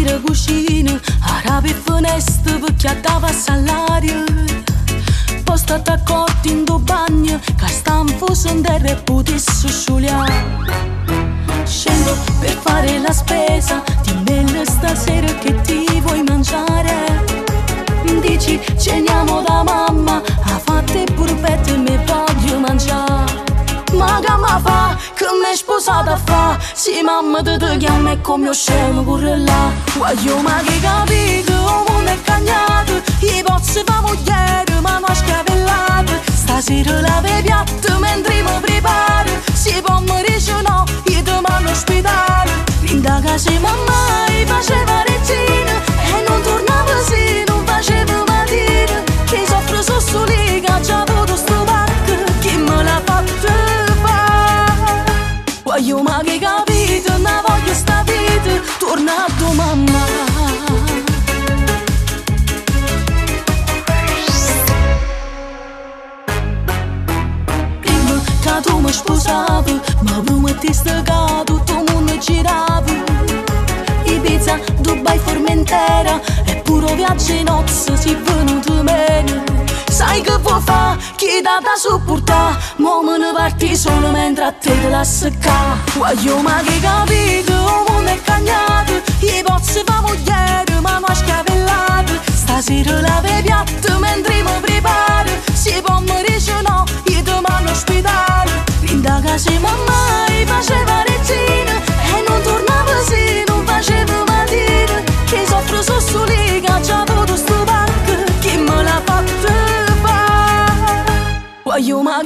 aprire cucina, arabe e finestre perché dava salario. Poi state accorti in tuo bagno che sta in fuso in terra e potessi sciugliare. Scendo per fare la spesa, dimmelo stasera che ti vuoi mangiare. Dici ceniamo da mamma, ha fatto il burbetto e mi voglio mangiare. Ma che mi fa, che mi è sposata a fa? Sì mamma ti chiama e come scemo pure là. Voglio ma che capito, il mondo è cagnato, i pozzi fa mogliere ma non scavellato. Stasera lave i piatti mentre mi preparo, si può mi dice no, io ti mando all'ospedale. Vinta che se mamma faceva regina e non tornava se non faceva mattina. Che soffro sotto lì che già avuto sto pacco, chi me l'ha fatto fare? Voglio ma che capito, non voglio sta vita, torna a tua mamma. Tu mi sposavi, ma promettesti che tutto il mondo girava. Ibiza, Dubai, Formentera, e pure viaggio in nozze si venuti meno. Sai che vuoi fare, chi dà da supportare, mo me ne parti solo mentre a te te la secca. Voglio ma che capito, il mondo è cagnato, i pozzi fa mogliere ma non scavellato. Stasera lave i piatti mentre mi preparo, si può mi dice no, io ti mando all'ospedale. Vinta che se mamma faceva regina e non tornava se non faceva mattina. Che soffro sotto lì che già avuto sto pacco, chi me l'ha fatto fare? Voglio ma